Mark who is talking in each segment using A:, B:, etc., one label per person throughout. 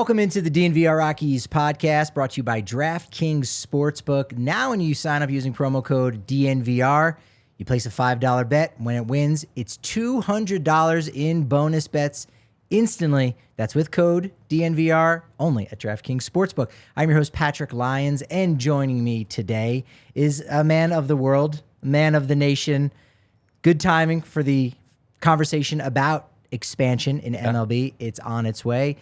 A: Welcome into the DNVR Rockies Podcast, brought to you by DraftKings Sportsbook. Now when you sign up using promo code DNVR, you place a $5 bet. When it wins, it's $200 in bonus bets instantly. That's with code DNVR, only at DraftKings Sportsbook. I'm your host, Patrick Lyons, and joining me today is a man of the world, man of the nation. Good timing for the conversation about expansion in MLB. It's on its way.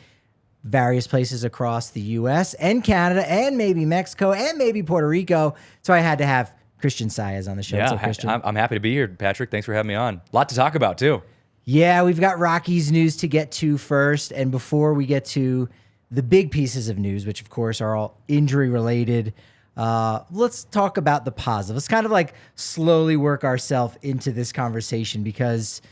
A: Various places across the U.S. and Canada and maybe Mexico and maybe Puerto Rico. So I had to have Christian Saez on the show.
B: Yeah,
A: so Christian,
B: I'm happy to be here, Patrick. Thanks for having me on. A lot to talk about, too.
A: Yeah, we've got Rockies news to get to first. And before we get to the big pieces of news, which of course are all injury related, let's talk about the positive. Let's kind of like slowly work ourselves into this conversation because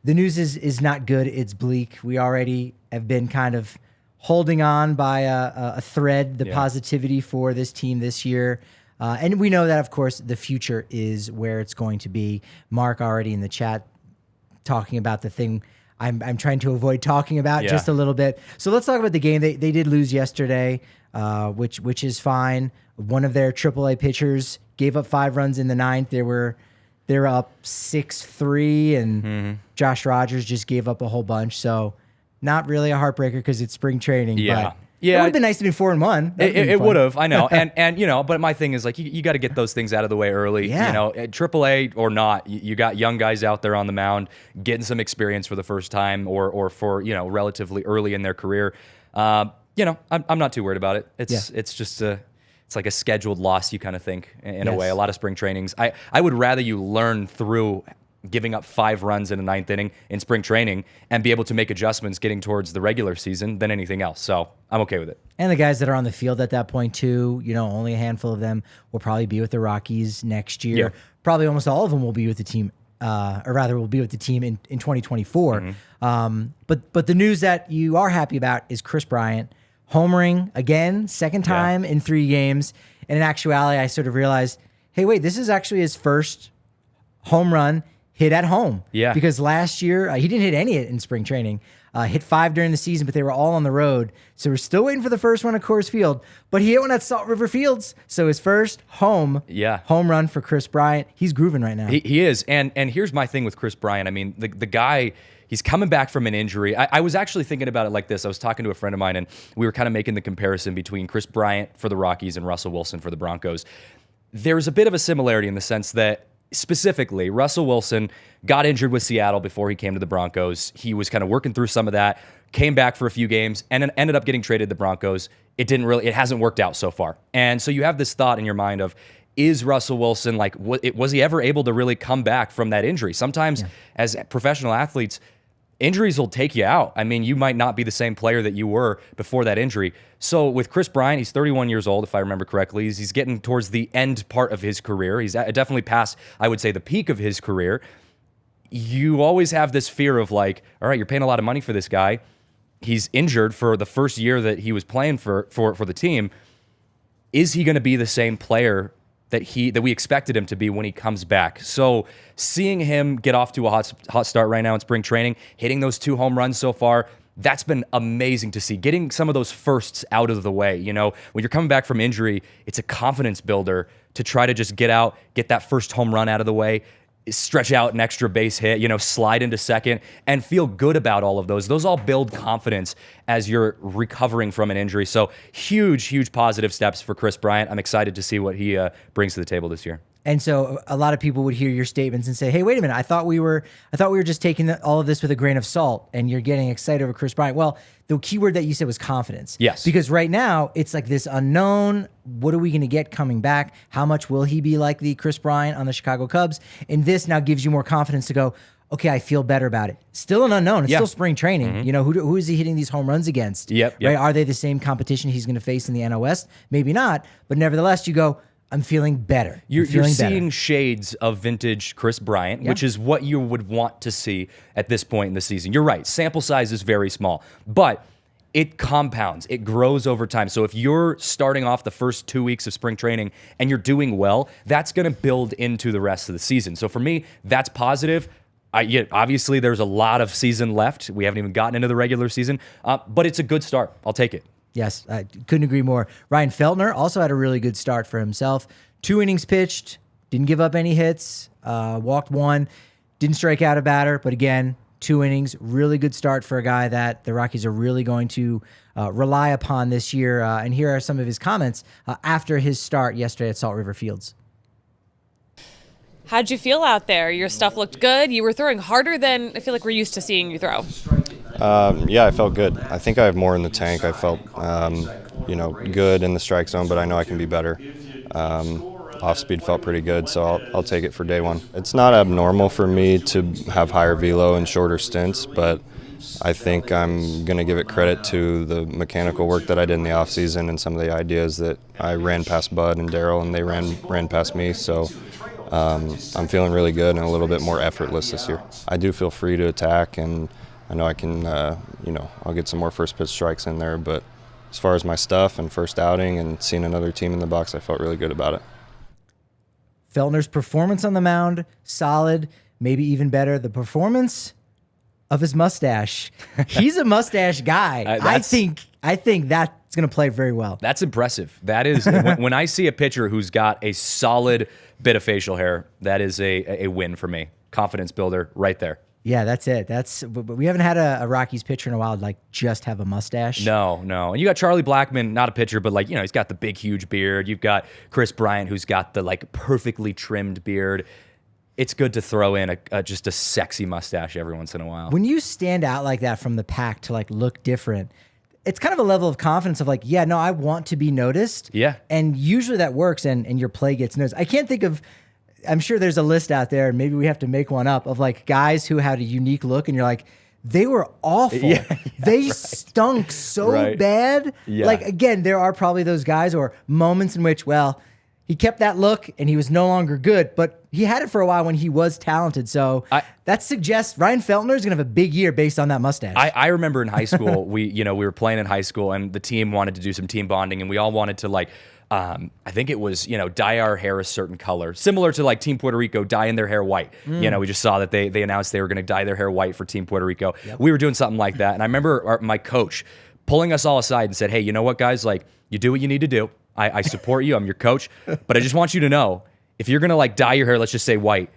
A: the news is not good. It's bleak. We already have been kind of holding on by a thread, the positivity for this team this year. And we know that, of course, the future is where it's going to be. Mark already in the chat talking about the thing I'm trying to avoid talking about just a little bit. So let's talk about the game. They did lose yesterday, which is fine. One of their AAA pitchers gave up 5 runs in the ninth. They were up 6-3, and Josh Rodgers just gave up a whole bunch. So not really a heartbreaker because it's spring training. But it would have been nice to be 4-1.
B: It would have, I know. and you know, but my thing is like you got to get those things out of the way early.
A: Yeah.
B: You know, AAA or not, you got young guys out there on the mound getting some experience for the first time or for, you know, relatively early in their career. You know, I'm not too worried about it. It's just it's like a scheduled loss, you kind of think, in a way. A lot of spring trainings. I would rather you learn through giving up 5 runs in a 9th inning in spring training and be able to make adjustments getting towards the regular season than anything else. So I'm okay with it.
A: And the guys that are on the field at that point too, you know, only a handful of them will probably be with the Rockies next year.
B: Yeah.
A: Probably almost all of them will be with the team, or rather will be with the team in 2024. But the news that you are happy about is Chris Bryant homering again, second time in 3 games. And in actuality, I sort of realized, hey, wait, this is actually his first home run hit at home.
B: Yeah.
A: Because last year, he didn't hit any in spring training. Hit 5 during the season, but they were all on the road. So we're still waiting for the first one at Coors Field. But he hit one at Salt River Fields. So his first home run for Chris Bryant. He's grooving right now.
B: He is. And here's my thing with Chris Bryant. I mean, the guy, he's coming back from an injury. I was actually thinking about it like this. I was talking to a friend of mine, and we were kind of making the comparison between Chris Bryant for the Rockies and Russell Wilson for the Broncos. There's a bit of a similarity in the sense that specifically, Russell Wilson got injured with Seattle before he came to the Broncos. He was kind of working through some of that, came back for a few games, and then ended up getting traded to the Broncos. It hasn't worked out so far. And so you have this thought in your mind of, is Russell Wilson, like, was he ever able to really come back from that injury? Sometimes as professional athletes, injuries will take you out. I mean, you might not be the same player that you were before that injury. So with Chris Bryant, he's 31 years old, if I remember correctly. He's getting towards the end part of his career. He's definitely past, I would say, the peak of his career. You always have this fear of like, all right, you're paying a lot of money for this guy. He's injured for the first year that he was playing for the team. Is he going to be the same player that we expected him to be when he comes back? So seeing him get off to a hot start right now in spring training, hitting those 2 home runs so far, that's been amazing to see. Getting some of those firsts out of the way. You know, when you're coming back from injury, it's a confidence builder to try to just get that first home run out of the way, stretch out an extra base hit, you know, slide into second, and feel good about all of those. Those all build confidence as you're recovering from an injury. So huge positive steps for Chris Bryant. I'm excited to see what he brings to the table this year.
A: And so a lot of people would hear your statements and say, hey, wait a minute, I thought we were just taking all of this with a grain of salt and you're getting excited over Chris Bryant. Well, the key word that you said was confidence.
B: Yes.
A: Because right now it's like this unknown, what are we going to get coming back? How much will he be like the Chris Bryant on the Chicago Cubs? And this now gives you more confidence to go, okay, I feel better about it. Still an unknown. It's still spring training. You know, who is he hitting these home runs against?
B: Yep.
A: Right? Are they the same competition he's going to face in the NL West? Maybe not. But nevertheless, you go, I'm feeling better.
B: You're seeing shades of vintage Chris Bryant, which is what you would want to see at this point in the season. You're right. Sample size is very small, but it compounds. It grows over time. So if you're starting off the first 2 weeks of spring training and you're doing well, that's going to build into the rest of the season. So for me, that's positive. Obviously, there's a lot of season left. We haven't even gotten into the regular season, but it's a good start. I'll take it.
A: Yes, I couldn't agree more. Ryan Feltner also had a really good start for himself. 2 innings pitched, didn't give up any hits, walked 1, didn't strike out a batter, but again, 2 innings, really good start for a guy that the Rockies are really going to rely upon this year. And here are some of his comments after his start yesterday at Salt River Fields.
C: How'd you feel out there? Your stuff looked good. You were throwing harder than I feel like we're used to seeing you throw.
D: Yeah, I felt good. I think I have more in the tank. I felt, good in the strike zone, but I know I can be better. Off speed felt pretty good, so I'll take it for day one. It's not abnormal for me to have higher velo and shorter stints, but I think I'm going to give it credit to the mechanical work that I did in the off season and some of the ideas that I ran past Bud and Daryl, and they ran past me. So I'm feeling really good and a little bit more effortless this year. I do feel free to attack, and I know I can, I'll get some more first pitch strikes in there. But as far as my stuff and first outing and seeing another team in the box, I felt really good about it.
A: Feltner's performance on the mound, solid, maybe even better. The performance of his mustache. He's a mustache guy. I think that's going to play very well.
B: That's impressive. That is, when I see a pitcher who's got a solid bit of facial hair, that is a win for me. Confidence builder right there.
A: Yeah, that's it. But we haven't had a Rockies pitcher in a while like just have a mustache.
B: No. And you got Charlie Blackmon, not a pitcher, but he's got the big, huge beard. You've got Chris Bryant, who's got the perfectly trimmed beard. It's good to throw in just a sexy mustache every once in a while.
A: When you stand out like that from the pack to look different, it's kind of a level of confidence of I want to be noticed.
B: Yeah.
A: And usually that works and your play gets noticed. I can't think of, I'm sure there's a list out there, and maybe we have to make one up of guys who had a unique look, and you're like, they were awful. They stunk so bad.
B: Yeah.
A: Again, there are probably those guys or moments in which, he kept that look and he was no longer good, but he had it for a while when he was talented. So that suggests Ryan Feltner is going to have a big year based on that mustache.
B: I remember in high school, we were playing in high school, and the team wanted to do some team bonding, and we all wanted to I think it was, dye our hair a certain color, similar to Team Puerto Rico dyeing their hair white. We just saw that they announced they were going to dye their hair white for Team Puerto Rico. Yep. We were doing something like that. And I remember my coach pulling us all aside and said, hey, you know what, guys, you do what you need to do. I support you. I'm your coach. But I just want you to know, if you're going to dye your hair, let's just say white,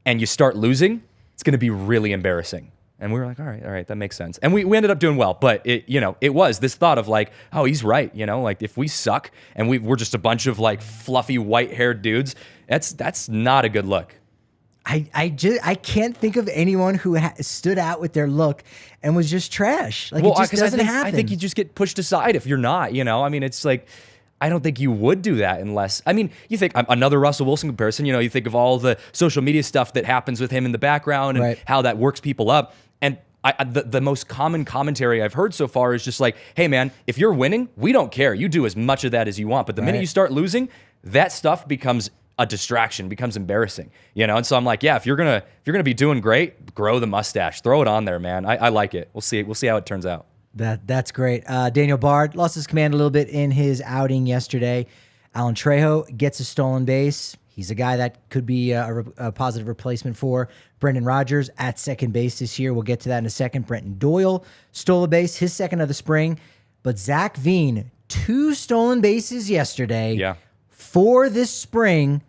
B: and you start losing, it's going to be really embarrassing. And we were like, all right, that makes sense. And we ended up doing well. But it was this thought of oh, he's right. If we suck and we're just a bunch of fluffy white-haired dudes, that's not a good look.
A: I can't think of anyone who stood out with their look and was just trash. It just doesn't happen.
B: I think you just get pushed aside if you're not. It's I don't think you would do that unless, you think another Russell Wilson comparison, you think of all the social media stuff that happens with him in the background and how that works people up. And the most common commentary I've heard so far is just hey man, if you're winning, we don't care. You do as much of that as you want. But the minute you start losing, that stuff becomes a distraction, becomes embarrassing, And so I'm if you're gonna be doing great, grow the mustache, throw it on there, man. I like it. We'll see how it turns out.
A: That's great. Daniel Bard lost his command a little bit in his outing yesterday. Alan Trejo gets a stolen base. He's a guy that could be a positive replacement for Brendan Rodgers at second base this year. We'll get to that in a second. Brenton Doyle stole a base, his second of the spring. But Zach Veen, 2 stolen bases yesterday for this spring,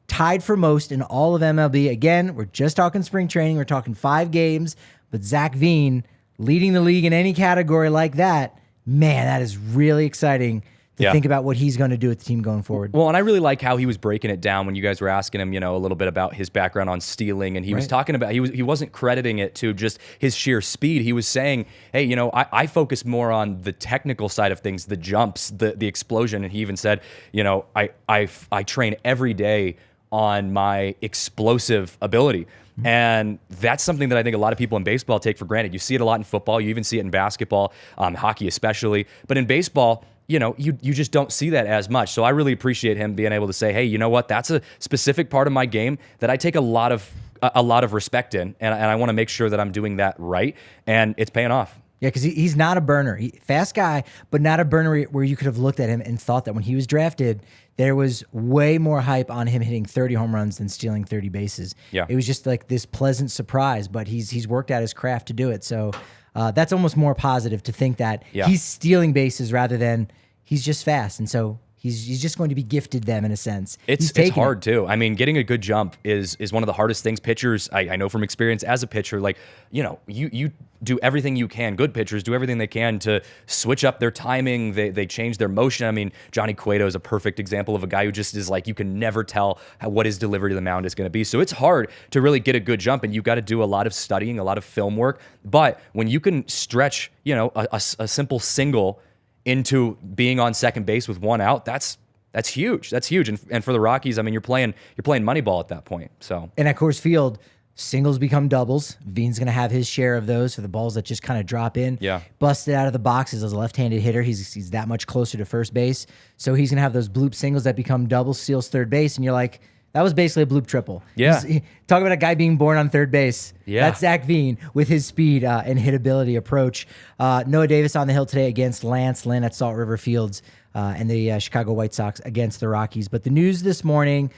A: tied for most in all of MLB. Again, we're just talking spring training. We're talking 5 games. But Zach Veen leading the league in any category like that, man, that is really exciting to think about what he's going to do with the team going forward.
B: Well, and I really like how he was breaking it down when you guys were asking him, a little bit about his background on stealing, and he was talking about he wasn't crediting it to just his sheer speed. He was saying, hey, I focus more on the technical side of things, the jumps, the explosion, and he even said, I train every day on my explosive ability. And that's something that I think a lot of people in baseball take for granted. You see it a lot in football. You even see it in basketball, hockey especially. But in baseball, you just don't see that as much. So I really appreciate him being able to say, hey, you know what? That's a specific part of my game that I take a lot of respect in, and I want to make sure that I'm doing that right. And it's paying off.
A: Yeah, because he's not a burner. Fast guy, but not a burner where you could have looked at him and thought that when he was drafted, there was way more hype on him hitting 30 home runs than stealing 30 bases.
B: Yeah.
A: It was just like this pleasant surprise, but he's worked out his craft to do it. So that's almost more positive to think that he's stealing bases rather than he's just fast. And so he's just going to be gifted them in a sense.
B: It's hard too. I mean, getting a good jump is one of the hardest things. Pitchers, I know from experience as a pitcher, like, you do everything you can. Good pitchers do everything they can to switch up their timing. They change their motion. I mean, Johnny Cueto is a perfect example of a guy who just is like, you can never tell what his delivery to the mound is going to be. So it's hard to really get a good jump, and you've got to do a lot of studying, a lot of film work. But when you can stretch, a simple single into being on second base with one out, that's huge. That's huge. And for the Rockies, I mean, you're playing Moneyball at that point. So,
A: and at Coors Field, singles become doubles. Veen's going to have his share of those for the balls that just kind of drop in.
B: Yeah.
A: Busted out of the boxes as a left-handed hitter. He's that much closer to first base. So he's going to have those bloop singles that become doubles, steals third base. And you're like, that was basically a bloop triple.
B: Yeah.
A: Talk about a guy being born on third base.
B: Yeah.
A: That's Zach Veen with his speed and hitability approach. Noah Davis on the hill today against Lance Lynn at Salt River Fields and the Chicago White Sox against the Rockies. But the news this morning,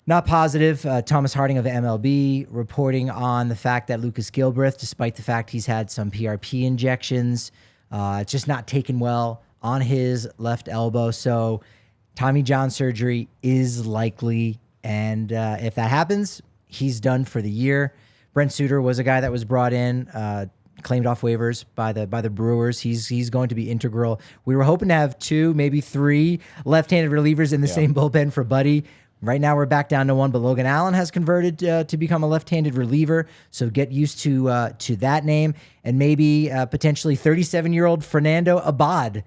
A: not positive. Thomas Harding of MLB reporting on the fact that Lucas Gilbreath, despite the fact he's had some PRP injections, it's just not taken well on his left elbow. So Tommy John surgery is likely. And if that happens, he's done for the year. Brent Suter was a guy that was brought in, claimed off waivers by the Brewers. He's going to be integral. We were hoping to have 2, maybe 3 left-handed relievers in the same bullpen for Buddy. Right now we're back down to 1, but Logan Allen has converted to become a left-handed reliever. So get used to that name. And maybe potentially 37-year-old Fernando Abad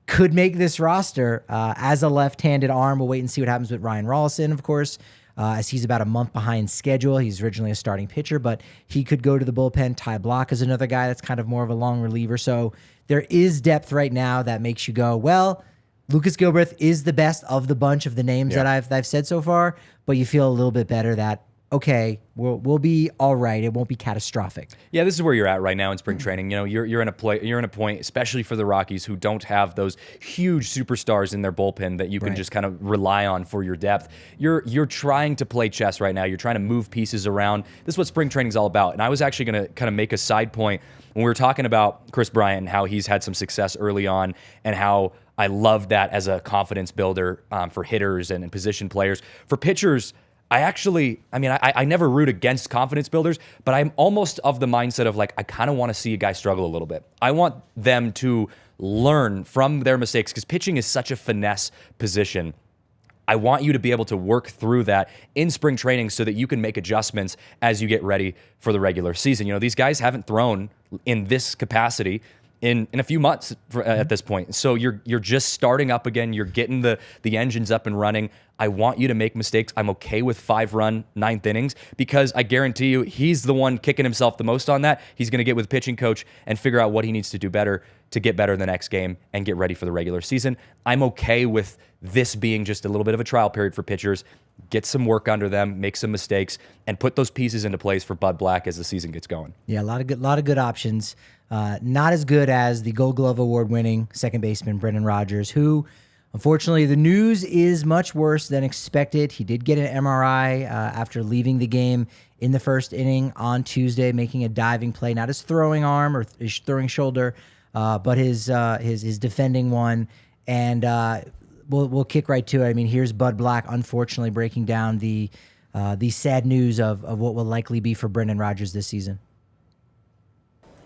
A: could make this roster as a left-handed arm. We'll wait and see what happens with Ryan Rollison, of course, as he's about a month behind schedule. He's originally a starting pitcher, but he could go to the bullpen. Ty Block is another guy that's kind of more of a long reliever. So there is depth right now that makes you go, well, Lucas Gilbreath is the best of the bunch of the names that I've said so far, but you feel a little bit better that, okay, we'll be all right. It won't be catastrophic.
B: Yeah, this is where you're at right now in spring training. You're in a point, especially for the Rockies, who don't have those huge superstars in their bullpen that you can just kind of rely on for your depth. You're trying to play chess right now. You're trying to move pieces around. This is what spring training is all about. And I was actually going to kind of make a side point when we were talking about Chris Bryant and how he's had some success early on, and how I love that as a confidence builder for hitters and position players. For pitchers, I never root against confidence builders, but I'm almost of the mindset of like, I kind of want to see a guy struggle a little bit. I want them to learn from their mistakes, because pitching is such a finesse position. I want you to be able to work through that in spring training so that you can make adjustments as you get ready for the regular season. These guys haven't thrown in this capacity in a few months at this point. So you're just starting up again. You're getting the engines up and running. I want you to make mistakes. I'm okay with 5-run 9th innings, because I guarantee you he's the one kicking himself the most on that. He's going to get with pitching coach and figure out what he needs to do better to get better in the next game and get ready for the regular season. I'm okay with this being just a little bit of a trial period for pitchers. Get some work under them, make some mistakes, and put those pieces into place for Bud Black as the season gets going.
A: Yeah, a lot of good options. Not as good as the Gold Glove Award-winning second baseman Brendan Rodgers, who, unfortunately, the news is much worse than expected. He did get an MRI after leaving the game in the first inning on Tuesday, making a diving play, not his throwing arm or his throwing shoulder, but his defending one. And we'll kick right to it. I mean, here's Bud Black, unfortunately, breaking down the sad news of what will likely be for Brendan Rodgers this season.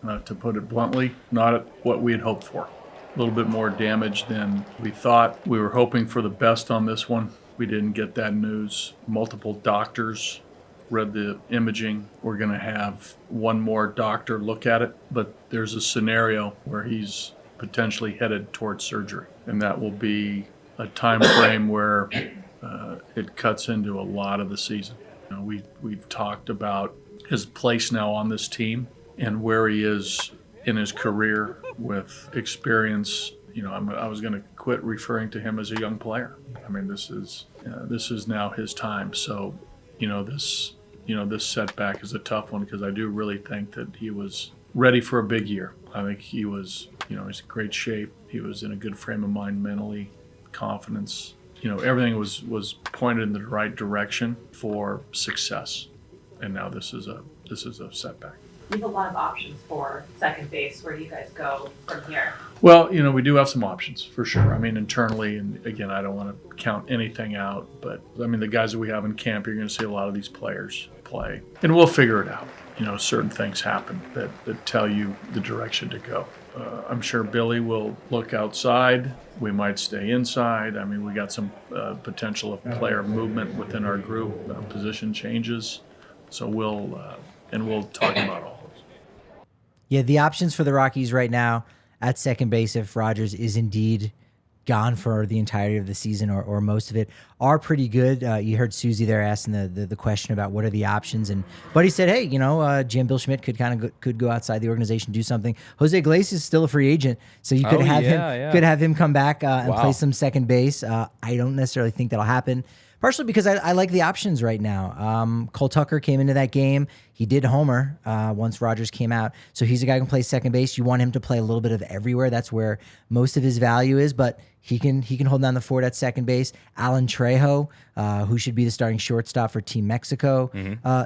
E: To put it bluntly, not what we had hoped for. A little bit more damage than we thought. We were hoping for the best on this one. We didn't get that news. Multiple doctors read the imaging. We're going to have one more doctor look at it, but there's a scenario where he's potentially headed towards surgery, and that will be a time frame where it cuts into a lot of the season. We've talked about his place now on this team and where he is in his career with experience. I was going to quit referring to him as a young player. I mean, this is now his time. So, this setback is a tough one, because I do really think that he was ready for a big year. I think he was, he's in great shape. He was in a good frame of mind mentally, confidence. Everything was pointed in the right direction for success. And now this is a setback.
F: You have a lot of options for second base. Where do you guys go from here?
E: Well, we do have some options for sure. I mean, internally, and again, I don't want to count anything out, but I mean, the guys that we have in camp, you're going to see a lot of these players play, and we'll figure it out. Certain things happen that tell you the direction to go. I'm sure Billy will look outside. We might stay inside. I mean, we got some potential of player movement within our group, position changes. So we'll talk about all those.
A: Yeah, the options for the Rockies right now at second base, if Rodgers is indeed gone for the entirety of the season or most of it, are pretty good. You heard Suzie there asking the question about what are the options, and Buddy said, hey, Jim Bill Schmidt could go outside the organization, do something. Jose Iglesias is still a free agent, so you could have him come back and play some second base. I don't necessarily think that'll happen. Partially because I like the options right now. Cole Tucker came into that game. He did homer once Rodgers came out. So he's a guy who can play second base. You want him to play a little bit of everywhere. That's where most of his value is. But he can hold down the fort at second base. Alan Trejo, who should be the starting shortstop for Team Mexico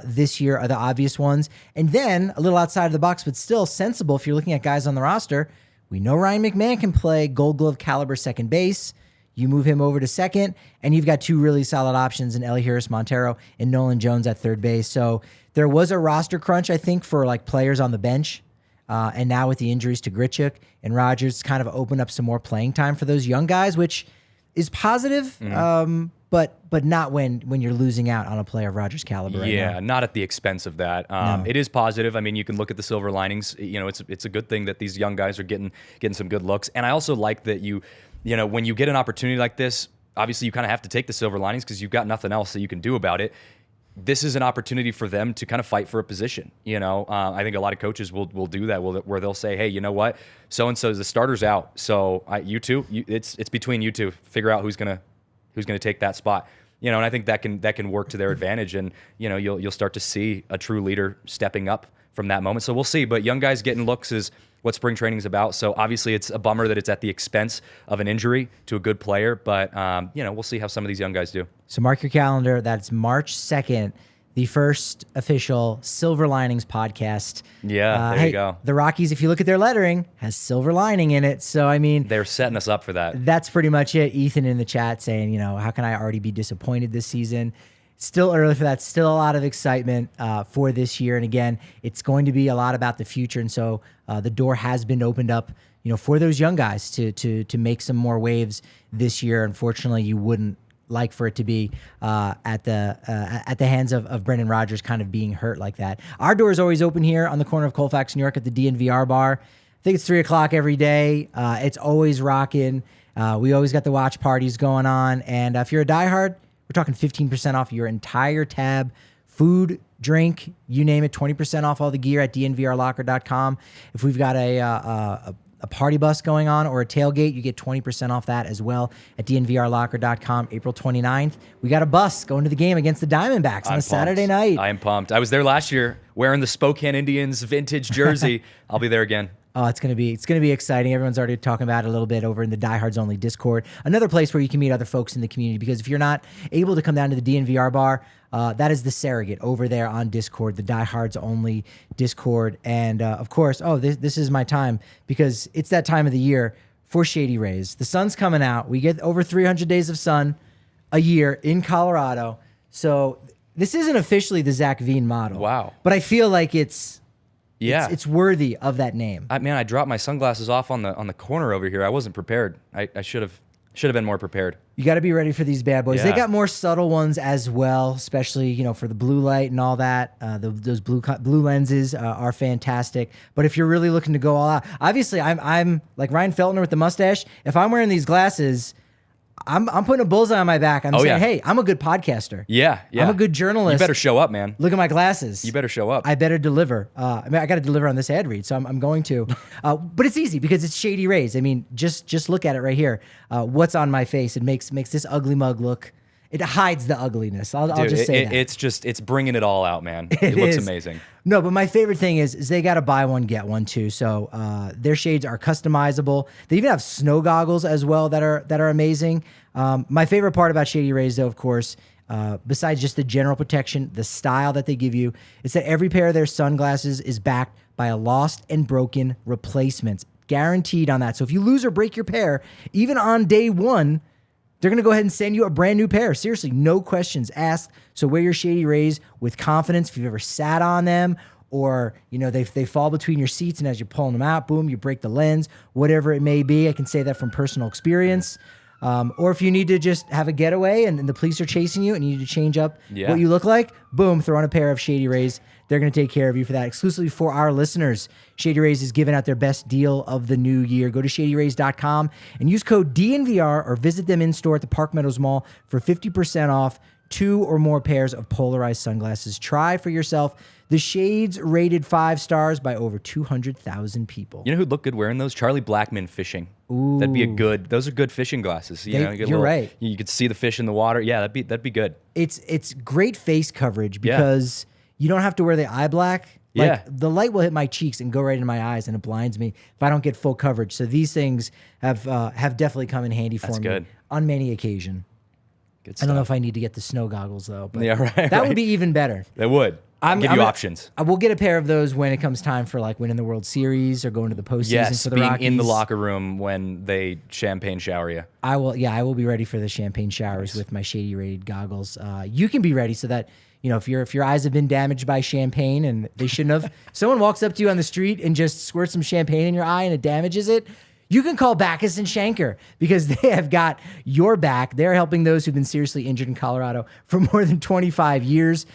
A: this year, are the obvious ones. And then a little outside of the box, but still sensible if you're looking at guys on the roster. We know Ryan McMahon can play Gold Glove caliber second base. You move him over to second, and you've got two really solid options in Eligibility Montero and Nolan Jones at third base. So there was a roster crunch, I think, for like players on the bench. And now with the injuries to Grichuk and Rodgers, kind of opened up some more playing time for those young guys, which is positive, but not when you're losing out on a player of Rodgers' caliber.
B: Yeah,
A: right
B: not at the expense of that.
A: No.
B: It is positive. I mean, you can look at the silver linings. It's a good thing that these young guys are getting some good looks. And I also like that when you get an opportunity like this, obviously you kind of have to take the silver linings because you've got nothing else that you can do about it. This is an opportunity for them to kind of fight for a position. I think a lot of coaches will do that, where they'll say, hey, you know what? So-and-so, the starter's out. So you two, it's between you two. Figure out who's gonna take that spot. And I think that can work to their advantage. And, you'll start to see a true leader stepping up from that moment. So we'll see. But young guys getting looks is what spring training is about. So obviously it's a bummer that it's at the expense of an injury to a good player, but we'll see how some of these young guys do.
A: So mark your calendar. That's March 2nd, the first official Silver Linings podcast.
B: Yeah, there you go.
A: The Rockies, if you look at their lettering, has silver lining in it. So, I mean,
B: they're setting us up for that.
A: That's pretty much it. Ethan in the chat saying, how can I already be disappointed this season? Still early for that. Still a lot of excitement for this year. And again, it's going to be a lot about the future. And so the door has been opened up, for those young guys to make some more waves this year. Unfortunately, you wouldn't like for it to be at the hands of Brendan Rodgers kind of being hurt like that. Our door is always open here on the corner of Colfax, New York at the DNVR bar. I think it's 3 o'clock every day. It's always rocking. We always got the watch parties going on. And if you're a diehard, we're talking 15% off your entire tab, food, drink, you name it, 20% off all the gear at DNVRlocker.com. If we've got a party bus going on or a tailgate, you get 20% off that as well at DNVRlocker.com. April 29th, we got a bus going to the game against the Diamondbacks on a Saturday night.
B: I am pumped. I was there last year wearing the Spokane Indians vintage jersey. I'll be there again.
A: Oh, it's gonna be exciting. Everyone's already talking about it a little bit over in the Diehards Only Discord. Another place where you can meet other folks in the community, because if you're not able to come down to the DNVR bar, that is the surrogate over there on Discord, the Diehards Only Discord. And of course, this is my time, because it's that time of the year for Shady Rays. The sun's coming out. We get over 300 days of sun a year in Colorado. So this isn't officially the Zach Veen model.
B: Wow.
A: But I feel like it's worthy of that name.
B: I dropped my sunglasses off on the corner over here. I wasn't prepared. I should have been more prepared.
A: You got to be ready for these bad boys.
B: Yeah.
A: They got more subtle ones as well, especially for the blue light and all that. Those blue lenses are fantastic. But if you're really looking to go all out, obviously I'm like Ryan Feltner with the mustache. If I'm wearing these glasses, I'm putting a bullseye on my back. I'm saying, hey, I'm a good podcaster.
B: Yeah.
A: I'm a good journalist.
B: You better show up, man.
A: Look at my glasses.
B: You better show up.
A: I better deliver. I got to deliver on this ad read, so I'm going to. But it's easy because it's Shady Rays. I mean, just look at it right here. What's on my face? It makes this ugly mug look it hides the ugliness. I'll
B: Dude,
A: just say that.
B: It's bringing it all out, man. It looks amazing.
A: No, but my favorite thing is they got to buy one, get one too. So their shades are customizable. They even have snow goggles as well that are amazing. My favorite part about Shady Rays, though, of course, besides just the general protection, the style that they give you, is that every pair of their sunglasses is backed by a lost and broken replacements, guaranteed on that. So if you lose or break your pair, even on day one, they're going to go ahead and send you a brand new pair. Seriously, no questions asked. So wear your Shady Rays with confidence. If you've ever sat on them, or they fall between your seats, and as you're pulling them out, boom, you break the lens, whatever it may be. I can say that from personal experience. Or if you need to just have a getaway and the police are chasing you and you need to change up what you look like, boom, throw on a pair of Shady Rays. They're going to take care of you for that. Exclusively for our listeners, Shady Rays is giving out their best deal of the new year. Go to shadyrays.com and use code DNVR or visit them in store at the Park Meadows Mall for 50% off 2 or more pairs of polarized sunglasses. Try for yourself. The shades rated 5 stars by over 200,000 people.
B: You know who'd look good wearing those? Charlie Blackman fishing.
A: Ooh.
B: Those are good fishing glasses. You get
A: you're right.
B: You could see the fish in the water. Yeah, that'd be good.
A: It's great face coverage because you don't have to wear the eye black. The light will hit my cheeks and go right into my eyes, and it blinds me if I don't get full coverage. So these things have definitely come in handy for me on many occasion.
B: Good
A: I don't know if I need to get the snow goggles though, but
B: right,
A: that would be even better.
B: That would. Give you options.
A: I will get a pair of those when it comes time for like winning the World Series or going to the postseason for the Rockies.
B: Being in the locker room when they champagne shower you.
A: I will be ready for the champagne showers with my Shady Ray goggles. You can be ready so that if your eyes have been damaged by champagne and they shouldn't have, someone walks up to you on the street and just squirts some champagne in your eye and it damages it. You can call Backus and Schenker because they have got your back. They're helping those who've been seriously injured in Colorado for more than 25 years.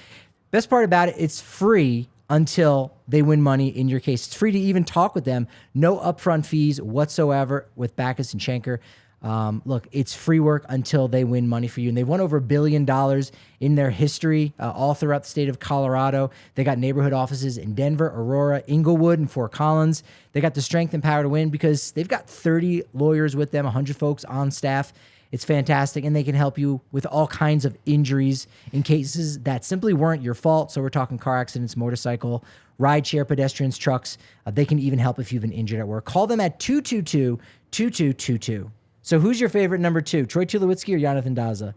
A: Best part about it, it's free until they win money in your case. It's free to even talk with them. No upfront fees whatsoever with Backus and Schenker. Look, it's free work until they win money for you. And they've won over $1 billion in their history all throughout the state of Colorado. They got neighborhood offices in Denver, Aurora, Inglewood, and Fort Collins. They got the strength and power to win because they've got 30 lawyers with them, 100 folks on staff. It's fantastic, and they can help you with all kinds of injuries in cases that simply weren't your fault. So we're talking car accidents, motorcycle, rideshare, pedestrians, trucks. They can even help if you've been injured at work. Call them at 222-2222. So who's your favorite number 2, Troy Tulowitzki or Jonathan Daza?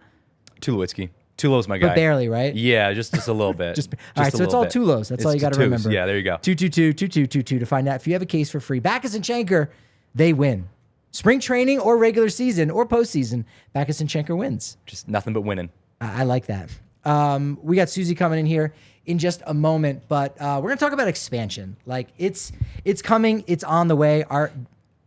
B: Tulowitzki. Tulo's my guy.
A: But barely, right?
B: Yeah, just a little bit.
A: All right, so it's all Tulos. That's all you got to remember.
B: Yeah, there you go.
A: 222-2222 to find out if you have a case for free. Backus and Schenker, they win. Spring training or regular season or postseason, Backus and Schenker wins.
B: Just nothing but winning.
A: I like that. We got Suzie coming in here in just a moment, but we're going to talk about expansion. Like it's coming, it's on the way. Are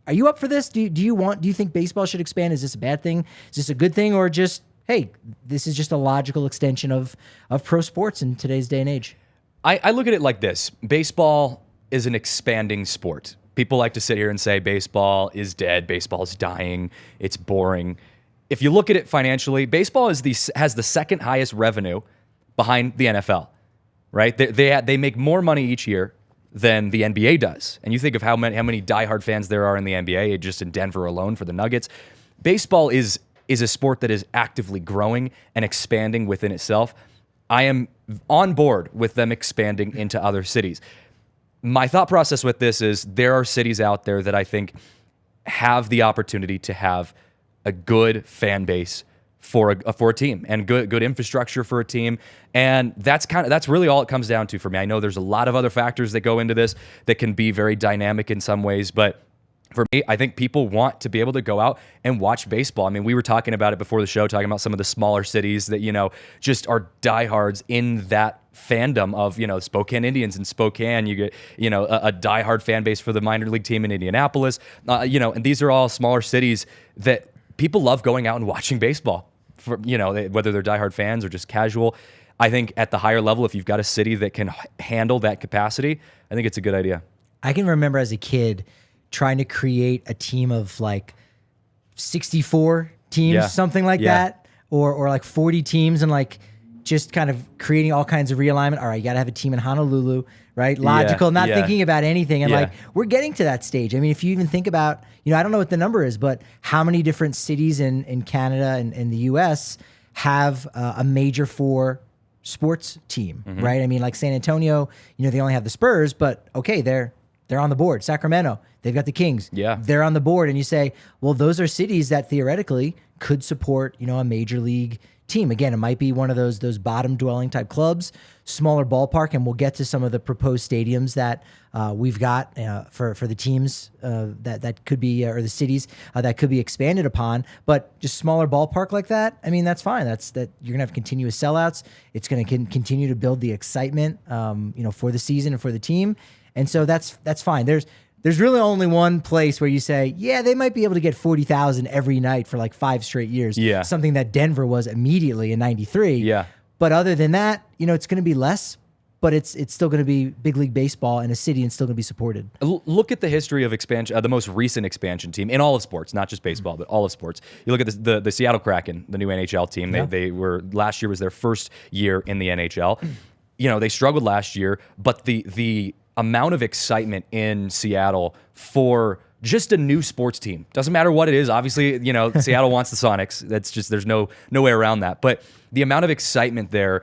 A: you up for this? Do you think baseball should expand? Is this a bad thing? Is this a good thing, or just, hey, this is just a logical extension of pro sports in today's day and age?
B: I look at it like this. Baseball is an expanding sport. People like to sit here and say baseball is dead, baseball is dying, it's boring. If you look at it financially, baseball has the second highest revenue behind the NFL, right? They make more money each year than the NBA does. And you think of how many diehard fans there are in the NBA, just in Denver alone for the Nuggets. Baseball is a sport that is actively growing and expanding within itself. I am on board with them expanding into other cities. My thought process with this is there are cities out there that I think have the opportunity to have a good fan base for a team and good infrastructure for a team. And that's really all it comes down to for me. I know there's a lot of other factors that go into this that can be very dynamic in some ways, but for me, I think people want to be able to go out and watch baseball. I mean, we were talking about it before the show, talking about some of the smaller cities that, just are diehards in that fandom of, Spokane Indians in Spokane. You get, a diehard fan base for the minor league team in Indianapolis, and these are all smaller cities that people love going out and watching baseball for, whether they're diehard fans or just casual. I think at the higher level, if you've got a city that can handle that capacity, I think it's a good idea.
A: I can remember as a kid trying to create a team of like 64 teams, something like that, or like 40 teams, and like just kind of creating all kinds of realignment. All right, you got to have a team in Honolulu, right? Logical, not thinking about anything. And like, we're getting to that stage. I mean, if you even think about, I don't know what the number is, but how many different cities in Canada and in the US have a major four sports team, right? I mean, like San Antonio, they only have the Spurs, but okay, they're on the board. Sacramento, they've got the Kings.
B: Yeah.
A: They're on the board. And you say, well, those are cities that theoretically could support, a major league team. Again, it might be one of those bottom dwelling type clubs, smaller ballpark, and we'll get to some of the proposed stadiums that we've got for the teams that could be, or the cities that could be expanded upon. But just smaller ballpark like that, I mean, that's fine. That you're gonna have continuous sellouts. It's gonna continue to build the excitement, for the season and for the team. And so that's fine. There's really only one place where you say, yeah, they might be able to get 40,000 every night for like 5 straight years.
B: Yeah.
A: Something that Denver was immediately in '93.
B: Yeah.
A: But other than that, it's going to be less, but it's still going to be big league baseball in a city and still going to be supported.
B: Look at the history of expansion, the most recent expansion team in all of sports, not just baseball, but all of sports. You look at the Seattle Kraken, the new NHL team.
A: Yeah.
B: They were, last year was their first year in the NHL. They struggled last year, but the amount of excitement in Seattle for just a new sports team. Doesn't matter what it is. Obviously, Seattle wants the Sonics. That's just, there's no way around that. But the amount of excitement there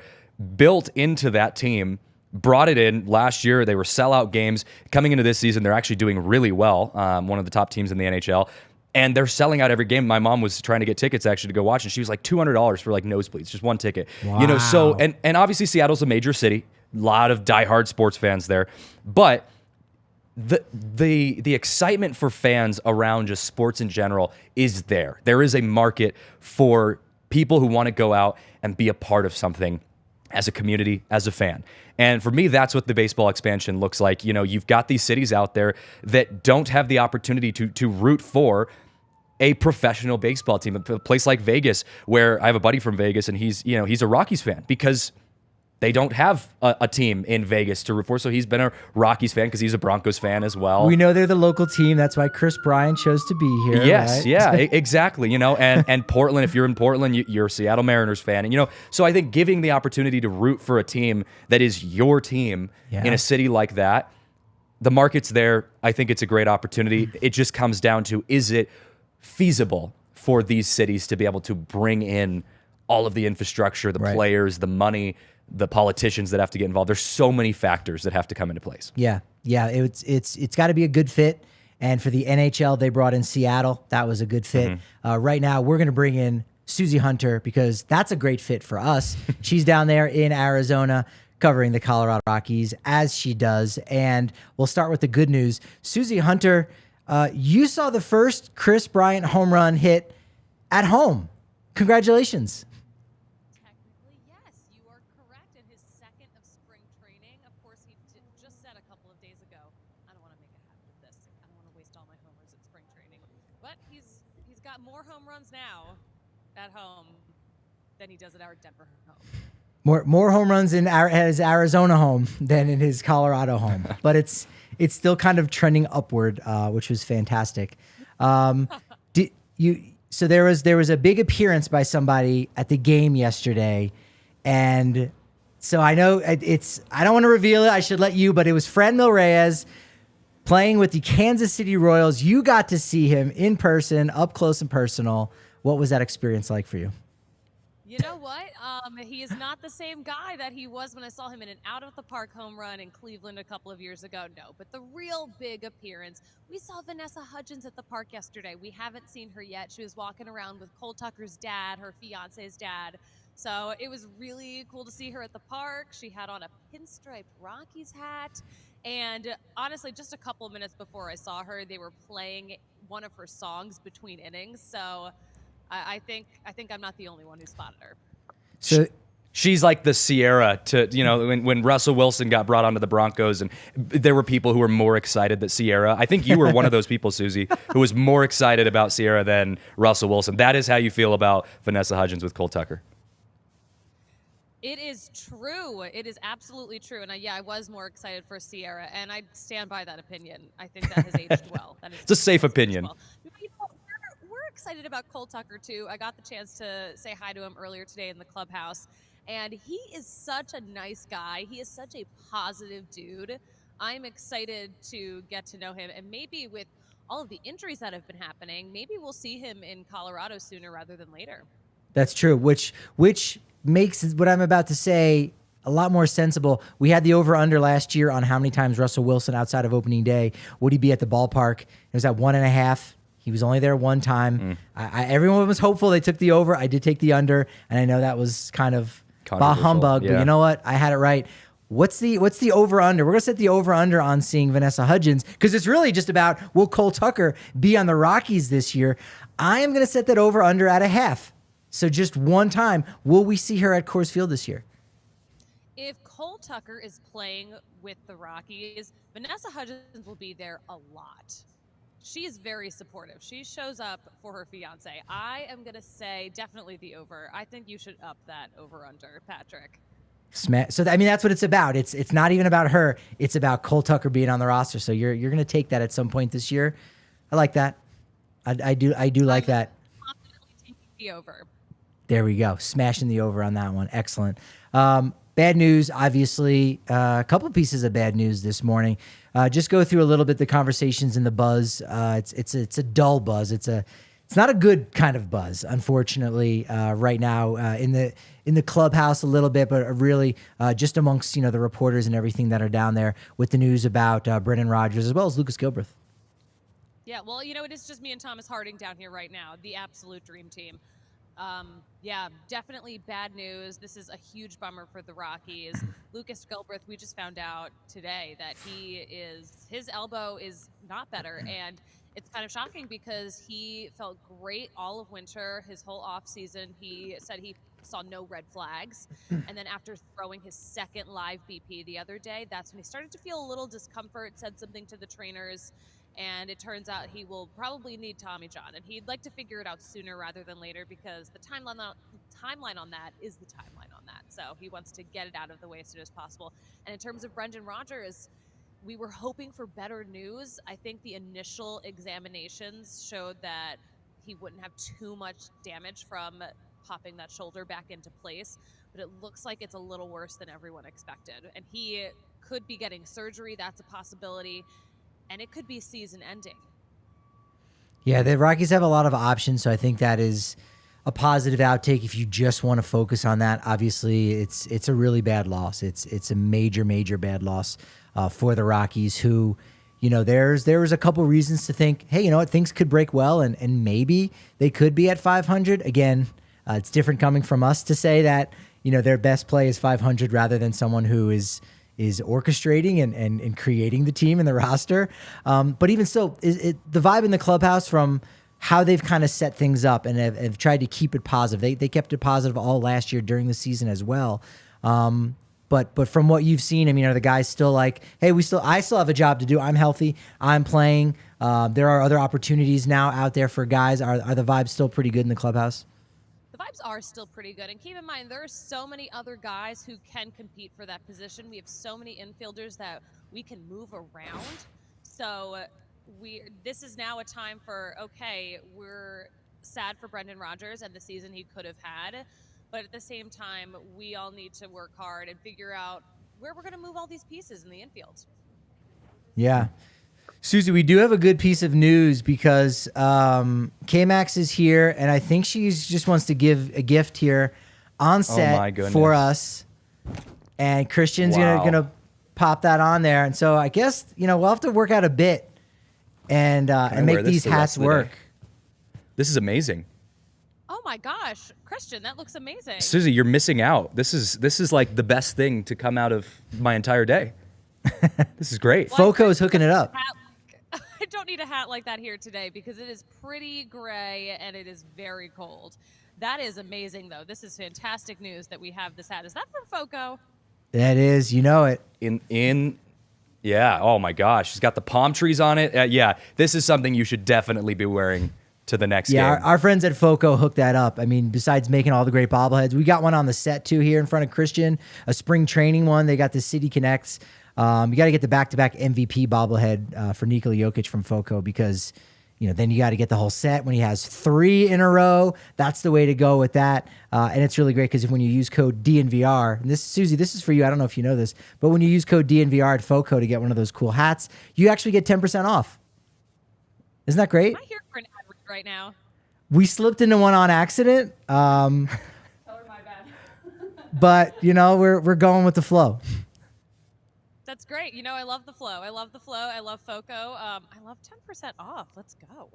B: built into that team, brought it in last year. They were sellout games. Coming into this season, they're actually doing really well. One of the top teams in the NHL. And they're selling out every game. My mom was trying to get tickets actually to go watch, and she was like $200 for like nosebleeds, just one ticket.
A: Wow.
B: So and obviously Seattle's a major city. A lot of diehard sports fans there. But the excitement for fans around just sports in general is there. There is a market for people who want to go out and be a part of something as a community, as a fan. And for me, that's what the baseball expansion looks like. You've got these cities out there that don't have the opportunity to root for a professional baseball team. A place like Vegas, where I have a buddy from Vegas, and he's a Rockies fan because they don't have a team in Vegas to root for. So he's been a Rockies fan because he's a Broncos fan as well.
A: We know they're the local team. That's why Chris Bryant chose to be here.
B: Yes,
A: right?
B: yeah, exactly. And Portland, if you're in Portland, you're a Seattle Mariners fan. And, so I think giving the opportunity to root for a team that is your team in a city like that, the market's there. I think it's a great opportunity. It just comes down to, is it feasible for these cities to be able to bring in all of the infrastructure, the players, the money, the politicians that have to get involved? There's so many factors that have to come into place.
A: Yeah. It's got to be a good fit. And for the NHL, they brought in Seattle. That was a good fit. Right now, we're going to bring in Suzie Hunter because that's a great fit for us. She's down there in Arizona covering the Colorado Rockies, as she does. And we'll start with the good news. Suzie Hunter, you saw the first Chris Bryant home run hit at home. Congratulations.
G: Technically, yes, you are correct. In his second of spring training, of course, he just said a couple of days ago, I don't want to make a habit of this. I don't want to waste all my homers at spring training. But he's got more home runs now at home than he does at our Denver home.
A: More home runs in his Arizona home than in his Colorado home, but it's still kind of trending upward, which was fantastic. So there was a big appearance by somebody at the game yesterday, and so I know I don't want to reveal it. I should let you, but it was Franmil Reyes playing with the Kansas City Royals. You got to see him in person, up close and personal. What was that experience like for you?
G: You know what? He is not the same guy that he was when I saw him in an out-of-the-park home run in Cleveland a couple of years ago. No, but the real big appearance, we saw Vanessa Hudgens at the park yesterday. We haven't seen her yet. She was walking around with Cole Tucker's dad, her fiance's dad. So it was really cool to see her at the park. She had on a pinstripe Rockies hat. And honestly, just a couple of minutes before I saw her, they were playing one of her songs between innings. So I think I'm not the only one who spotted her.
A: So
B: she's like the Sierra to, when Russell Wilson got brought onto the Broncos, and there were people who were more excited that Sierra, I think you were one of those people, Suzie, who was more excited about Sierra than Russell Wilson. That is how you feel about Vanessa Hudgens with Cole Tucker.
G: It is true. It is absolutely true. And I was more excited for Sierra, and I stand by that opinion. I think that has aged well.
B: It's a safe opinion.
G: Well. We're excited about Cole Tucker, too. I got the chance to say hi to him earlier today in the clubhouse, and he is such a nice guy. He is such a positive dude. I'm excited to get to know him, and maybe with all of the injuries that have been happening, maybe we'll see him in Colorado sooner rather than later.
A: That's true, which makes what I'm about to say a lot more sensible. We had the over-under last year on how many times Russell Wilson outside of opening day would he be at the ballpark. It was at 1.5. He was only there one time. Everyone was hopeful. They took the over. I did take the under, and I know that was kind of bah humbug, but you know what? I had it right. What's the over-under? We're going to set the over-under on seeing Vanessa Hudgens because it's really just about will Cole Tucker be on the Rockies this year. I am going to set that over-under at 0.5. So just one time, will we see her at Coors Field this year?
G: If Cole Tucker is playing with the Rockies, Vanessa Hudgens will be there a lot. She is very supportive. She shows up for her fiance. I am going to say definitely the over. I think you should up that over-under, Patrick.
A: So I mean, that's what it's about. It's not even about her. It's about Cole Tucker being on the roster. So you're going to take that at some point this year. I like that. I do like that.
G: Confidently taking the over.
A: There we go. Smashing the over on that one. Excellent. Bad news, obviously. A couple pieces of bad news this morning. Just go through a little bit the conversations and the buzz. It's a dull buzz. It's not a good kind of buzz, unfortunately, right now in the clubhouse a little bit, but really just amongst the reporters and everything that are down there with the news about Brendan Rodgers as well as Lucas Gilbreath.
G: Yeah, well, it is just me and Thomas Harding down here right now, the absolute dream team. Yeah, definitely bad news. This is a huge bummer for the Rockies. Lucas Gilbreath, we just found out today that his elbow is not better, and it's kind of shocking because he felt great all of winter, his whole off season. He said he saw no red flags, and then after throwing his second live BP the other day, that's when he started to feel a little discomfort, said something to the trainers, and it turns out he will probably need Tommy John, and he'd like to figure it out sooner rather than later because the timeline on that is the timeline on that. So he wants to get it out of the way as soon as possible. And in terms of Brendan Rodgers, we were hoping for better news. I think the initial examinations showed that he wouldn't have too much damage from popping that shoulder back into place, but it looks like it's a little worse than everyone expected. And he could be getting surgery. That's a possibility. And it could be season ending.
A: Yeah, the Rockies have a lot of options, so I think that is a positive outtake if you just want to focus on that. Obviously, it's a really bad loss. It's a major bad loss for the Rockies who, there was a couple reasons to think, hey, what, things could break well and maybe they could be at 500. Again, it's different coming from us to say that, their best play is 500 rather than someone who is orchestrating and creating the team and the roster. But even still, the vibe in the clubhouse from how they've kind of set things up and have tried to keep it positive. They kept it positive all last year during the season as well. But from what you've seen, are the guys still like, hey, I still have a job to do. I'm healthy. I'm playing. There are other opportunities now out there for guys. Are the vibes still pretty good in the clubhouse?
G: The vibes are still pretty good. And keep in mind, there are so many other guys who can compete for that position. We have so many infielders that we can move around. So this is now a time for, okay, we're sad for Brendan Rodgers and the season he could have had. But at the same time, we all need to work hard and figure out where we're going to move all these pieces in the infield.
A: Yeah. Suzie, we do have a good piece of news because K-Max is here, and I think she just wants to give a gift here on set for us. And Christian's gonna pop that on there. And so I guess, we'll have to work out a bit and make these hats work.
B: This is amazing.
G: Oh my gosh, Christian, that looks amazing.
B: Suzie, you're missing out. This is like the best thing to come out of my entire day. This is great.
A: Foco's hooking it up.
G: I don't need a hat like that here today because it is pretty gray and it is very cold. That is amazing, though. This is fantastic news that we have this hat. Is that from Foco?
A: That is, it.
B: Yeah. Oh my gosh, she's got the palm trees on it. Yeah, this is something you should definitely be wearing to the next game.
A: Yeah, our friends at Foco hooked that up. Besides making all the great bobbleheads, we got one on the set too here in front of Christian, a spring training one. They got the City Connects. You got to get the back-to-back MVP bobblehead for Nikola Jokic from Foco because, then you got to get the whole set. When he has 3 in a row, that's the way to go with that. And it's really great because when you use code DNVR, and Suzie, this is for you. I don't know if you know this, but when you use code DNVR at Foco to get one of those cool hats, you actually get 10% off. Isn't that great?
G: Am I here for an ad read right now?
A: We slipped into one on accident.
F: Totally my bad.
A: But we're going with the flow.
G: That's great. I love the flow. I love FOCO. I love 10% off. Let's go.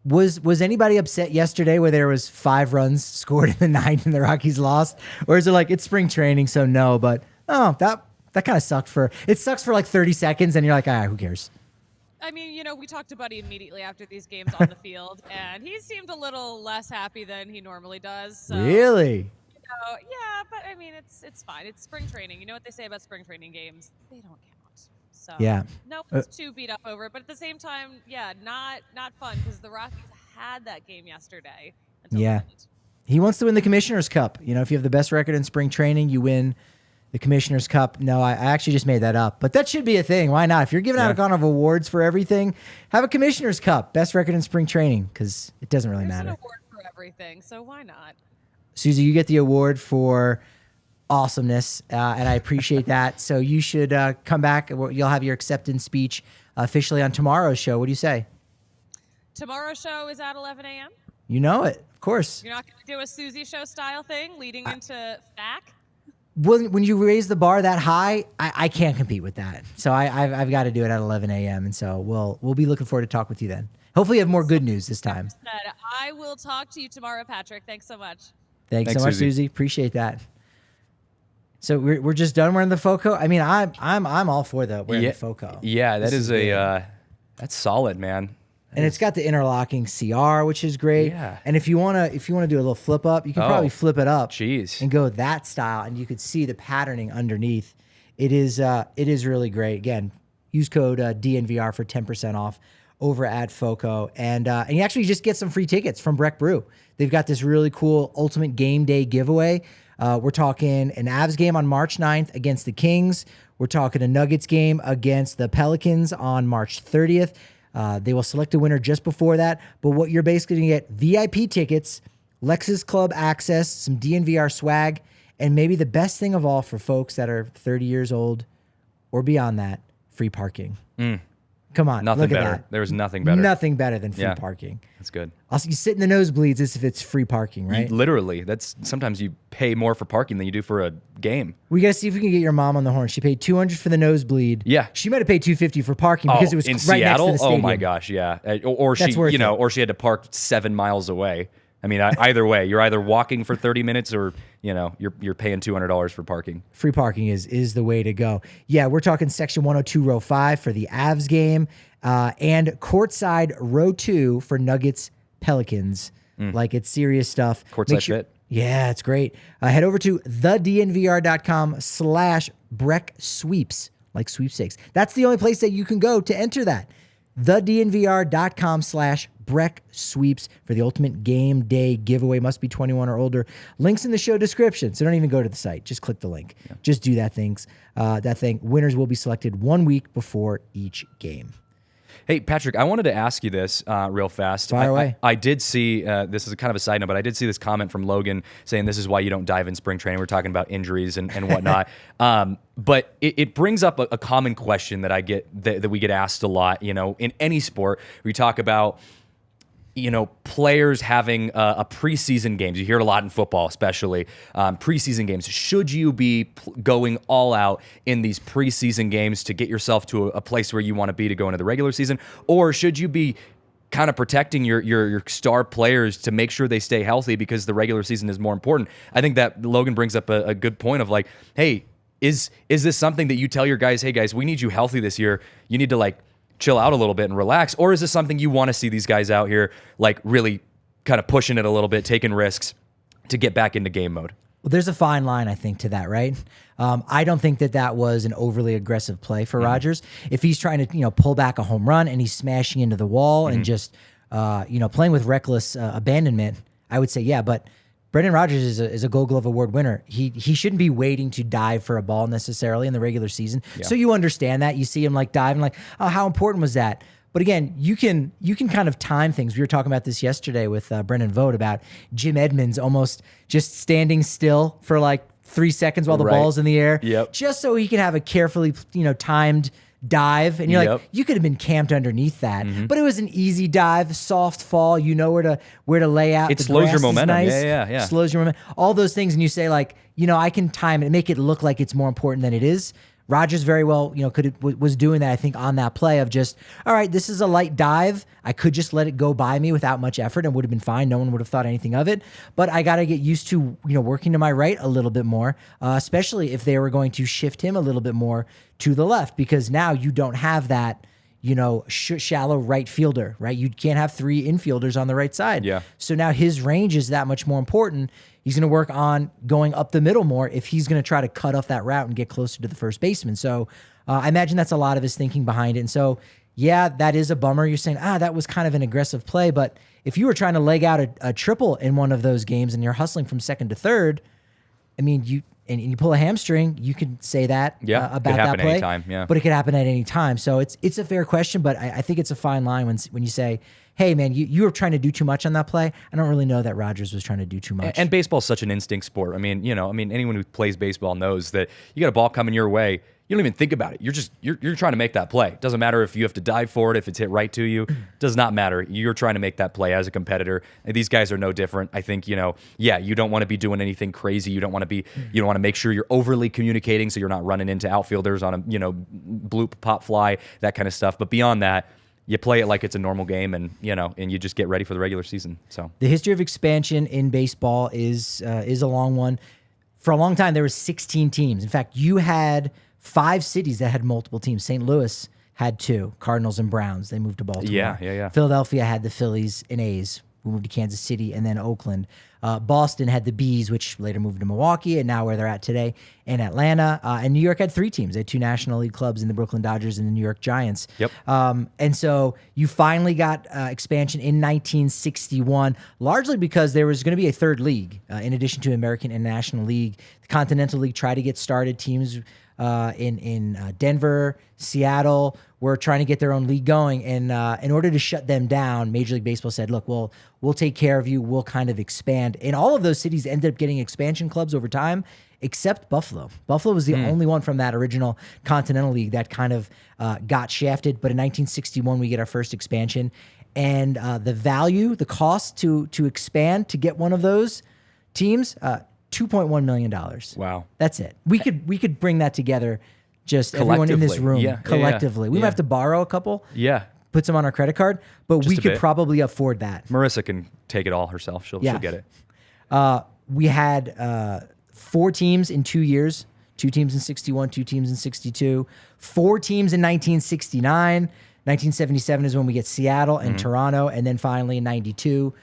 A: Was anybody upset yesterday where there was 5 runs scored in the 9th and the Rockies lost? Or is it like it's spring training, so no? But that kind of sucked it sucks for like 30 seconds, and you're like, who cares?
G: I mean, we talked to Buddy immediately after these games on the field, and he seemed a little less happy than he normally does. So,
A: Really?
G: yeah, but I mean, it's fine. It's spring training. You know what they say about spring training games? They don't count. So
A: Yeah.
G: no one's too beat up over it, but at the same time, yeah, not fun because the Rockies had that game yesterday.
A: Yeah. He wants to win the Commissioner's Cup. If you have the best record in spring training, you win the Commissioner's Cup. No, I actually just made that up, but that should be a thing. Why not? If you're giving out a kind of awards for everything, have a Commissioner's Cup, best record in spring training, because it doesn't really matter.
G: There's an award for everything, so why not?
A: Suzie, you get the award for awesomeness, and I appreciate that. So you should come back. You'll have your acceptance speech officially on tomorrow's show. What do you say?
G: Tomorrow's show is at 11 a.m.?
A: You know it, of course.
G: You're not going to do a Suzie show style thing leading into FAC?
A: When you raise the bar that high, I can't compete with that. So I've got to do it at 11 a.m. And so we'll be looking forward to talk with you then. Hopefully you have more good news this time.
G: I will talk to you tomorrow, Patrick. Thanks so much.
A: Thanks so much, Suzie. Appreciate that. So we're just done wearing the FOCO. I mean, I'm all for wearing the FOCO.
B: Yeah, that's solid, man.
A: And it's got the interlocking CR, which is great.
B: Yeah.
A: And if you wanna do a little flip up, you can probably flip it up.
B: Jeez.
A: And go that style, and you could see the patterning underneath. It is really great. Again, use code DNVR for 10% off over at FOCO, and you actually just get some free tickets from Breck Brew. They've got this really cool Ultimate Game Day giveaway. We're talking an Avs game on March 9th against the Kings. We're talking a Nuggets game against the Pelicans on March 30th. They will select a winner just before that. But what you're basically going to get, VIP tickets, Lexus Club access, some DNVR swag, and maybe the best thing of all for folks that are 30 years old or beyond that, free parking. Come on,
B: nothing
A: look
B: better.
A: at that.
B: There's nothing better.
A: Nothing better than free parking.
B: That's good.
A: Also, you sit in the nosebleeds as if it's free parking, right?
B: Literally. Sometimes you pay more for parking than you do for a game.
A: We got to see if we can get your mom on the horn. She paid $200 for the nosebleed.
B: Yeah.
A: She might have paid $250 for parking because it was
B: in
A: right
B: Seattle?
A: next to the stadium.
B: Oh my gosh, yeah. Or she,
A: worth it.
B: or she had to park 7 miles away. I mean, either way, you're either walking for 30 minutes or, you're paying $200 for parking.
A: Free parking is the way to go. Yeah, we're talking section 102, row 5 for the Avs game, and courtside row 2 for Nuggets Pelicans. Like, it's serious stuff.
B: Courtside fit.
A: Yeah, it's great. Head over to thednvr.com/Breck Sweeps, like sweepstakes. That's the only place that you can go to enter that. thednvr.com/Breck Sweeps for the Ultimate Game Day giveaway. Must be 21 or older. Links in the show description. So don't even go to the site. Just click the link. Yeah. Just do that thing. Winners will be selected 1 week before each game.
B: Hey, Patrick, I wanted to ask you this real fast.
A: Fire away.
B: I did see, this is kind of a side note, but I did see this comment from Logan saying this is why you don't dive in spring training. We're talking about injuries and whatnot. But it brings up a common question that I get, that we get asked a lot, in any sport. We talk about, players having a preseason games. You hear it a lot in football, especially preseason games. Should you be going all out in these preseason games to get yourself to a place where you want to be to go into the regular season? Or should you be kind of protecting your star players to make sure they stay healthy because the regular season is more important? I think that Logan brings up a good point of like, hey, is this something that you tell your guys, hey guys, we need you healthy this year. You need to chill out a little bit and relax? Or is this something you want to see these guys out here really kind of pushing it a little bit, taking risks to get back into game mode?
A: Well, there's a fine line, I think, to that, right? I don't think that was an overly aggressive play for Rodgers. If he's trying to, pull back a home run and he's smashing into the wall and just, playing with reckless abandonment, I would say, yeah. But Brendan Rodgers is a Gold Glove Award winner. He shouldn't be waiting to dive for a ball necessarily in the regular season. Yeah. So you understand that. You see him dive and oh, how important was that? But again, you can kind of time things. We were talking about this yesterday with Brendan Vogt about Jim Edmonds almost just standing still for 3 seconds while the ball's in the air,
B: Yep.
A: just so he can have a carefully timed dive, and you're
B: Yep.
A: like, you could have been camped underneath that, but it was an easy dive, soft fall. You know where to lay out.
B: It
A: The
B: slows your
A: grass is
B: momentum.
A: nice,
B: Yeah.
A: slows your momentum. All those things, and you say like, I can time it, make it look like it's more important than it is. Rodgers very well, was doing that, I think, on that play of just, all right, this is a light dive. I could just let it go by me without much effort and would have been fine. No one would have thought anything of it. But I got to get used to, working to my right a little bit more, especially if they were going to shift him a little bit more to the left, because now you don't have that, shallow right fielder, right? You can't have 3 infielders on the right side.
B: Yeah.
A: So now his range is that much more important. He's going to work on going up the middle more if he's going to try to cut off that route and get closer to the first baseman. So I imagine that's a lot of his thinking behind it. And so, yeah, that is a bummer. You're saying, that was kind of an aggressive play. But if you were trying to leg out a triple in one of those games and you're hustling from second to third, I mean, you pull a hamstring, you could say that about
B: could happen
A: that play.
B: anytime, yeah.
A: But it could happen at any time. So it's a fair question, but I think it's a fine line when you say, hey, man, you were trying to do too much on that play. I don't really know that Rodgers was trying to do too much.
B: And baseball's such an instinct sport. I mean, anyone who plays baseball knows that you got a ball coming your way, you don't even think about it. You're trying to make that play. It doesn't matter if you have to dive for it, if it's hit right to you. Does not matter. You're trying to make that play as a competitor. And these guys are no different. I think, you don't want to be doing anything crazy. You don't want to make sure you're overly communicating so you're not running into outfielders on a, bloop, pop fly, that kind of stuff. But beyond that, you play it like it's a normal game, and you just get ready for the regular season. So
A: the history of expansion in baseball is a long one. For a long time, there were 16 teams. In fact, you had 5 cities that had multiple teams. St. Louis had 2, Cardinals and Browns. They moved to Baltimore.
B: Yeah.
A: Philadelphia had the Phillies and A's, who moved to Kansas City, and then Oakland. Boston had the Bees, which later moved to Milwaukee, and now where they're at today in Atlanta. And New York had 3 teams. They had 2 National League clubs in the Brooklyn Dodgers and the New York Giants.
B: Yep.
A: And so you finally got expansion in 1961, largely because there was going to be a 3rd league in addition to American and National League. The Continental League tried to get started. Teams in Denver, Seattle were trying to get their own league going. And in order to shut them down, Major League Baseball said, look, we'll take care of you. We'll kind of expand. And all of those cities ended up getting expansion clubs over time, except Buffalo. Buffalo was the only one from that original Continental League that kind of got shafted. But in 1961, we get our first expansion. And the cost to expand, to get one of those teams, $2.1 million.
B: Wow.
A: That's it. We could bring that together, just everyone in this room, collectively. We might have to borrow a couple.
B: Yeah.
A: Put some on our credit card, but we
B: a
A: could
B: bit.
A: probably afford that.
B: Marissa can take it all herself. She'll get it.
A: We had 4 teams in 2 years, 2 teams in 61, 2 teams in 62, 4 teams in 1969. 1977 is when we get Seattle and Toronto, and then finally in 92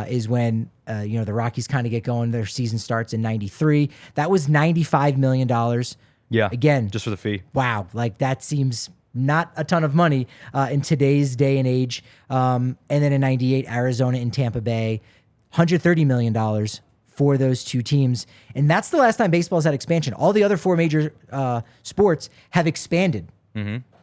A: is when the Rockies kind of get going. Their season starts in 93. That was $95 million.
B: Yeah.
A: Again,
B: just for the fee.
A: Wow. Like that seems not a ton of money in today's day and age. And then in 98, Arizona and Tampa Bay, $130 million for those 2 teams. And that's the last time baseball's had expansion. All the other 4 major sports have expanded.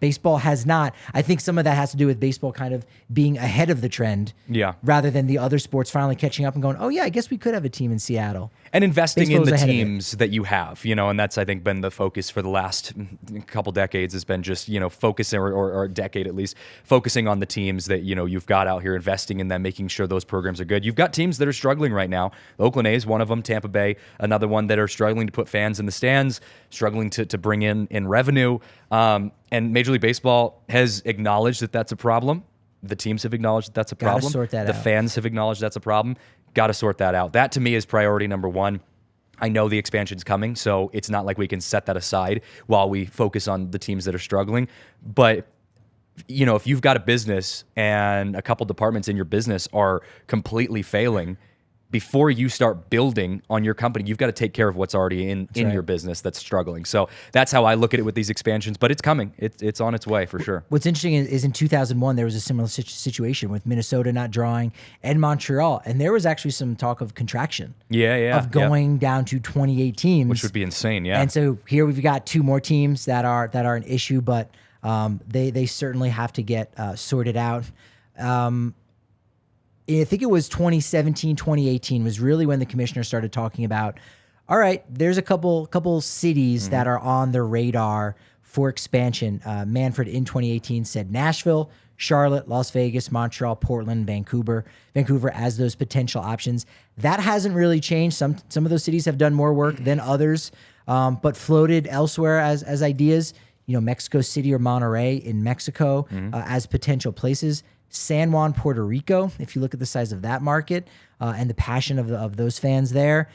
A: Baseball has not. I think some of that has to do with baseball kind of being ahead of the trend, rather than the other sports finally catching up and going, oh yeah, I guess we could have a team in Seattle.
B: And investing
A: Baseball's
B: in the
A: ahead of it.
B: teams that you have, and that's, I think, been the focus for the last couple decades, has been just, focusing, or a decade at least, focusing on the teams that, you've got out here, investing in them, making sure those programs are good. You've got teams that are struggling right now. The Oakland A's, one of them, Tampa Bay, another one, that are struggling to put fans in the stands, struggling to bring in revenue. And Major League Baseball has acknowledged that that's a problem. The teams have acknowledged that that's a problem.
A: Gotta sort that
B: the
A: out.
B: fans have acknowledged that's a problem. Got to sort that out. That, to me, is priority number 1. I know the expansion's coming, so it's not like we can set that aside while we focus on the teams that are struggling. But, if you've got a business and a couple departments in your business are completely failing, before you start building on your company, you've got to take care of what's already in your business that's struggling. So that's how I look at it with these expansions, but it's coming. It's on its way for sure.
A: What's interesting is in 2001, there was a similar situation with Minnesota not drawing and Montreal. And there was actually some talk of contraction. Of going down to 28 teams.
B: Which would be insane, yeah.
A: And so here we've got 2 more teams that are an issue, but they certainly have to get sorted out. I think it was 2017, 2018 was really when the commissioner started talking about, all right, there's a couple cities that are on the radar for expansion. Manfred in 2018 said Nashville, Charlotte, Las Vegas, Montreal, Portland, Vancouver as those potential options. That hasn't really changed. Some of those cities have done more work than others, but floated elsewhere as ideas. Mexico City or Monterrey in Mexico as potential places. San Juan, Puerto Rico, if you look at the size of that market and the passion of those fans there,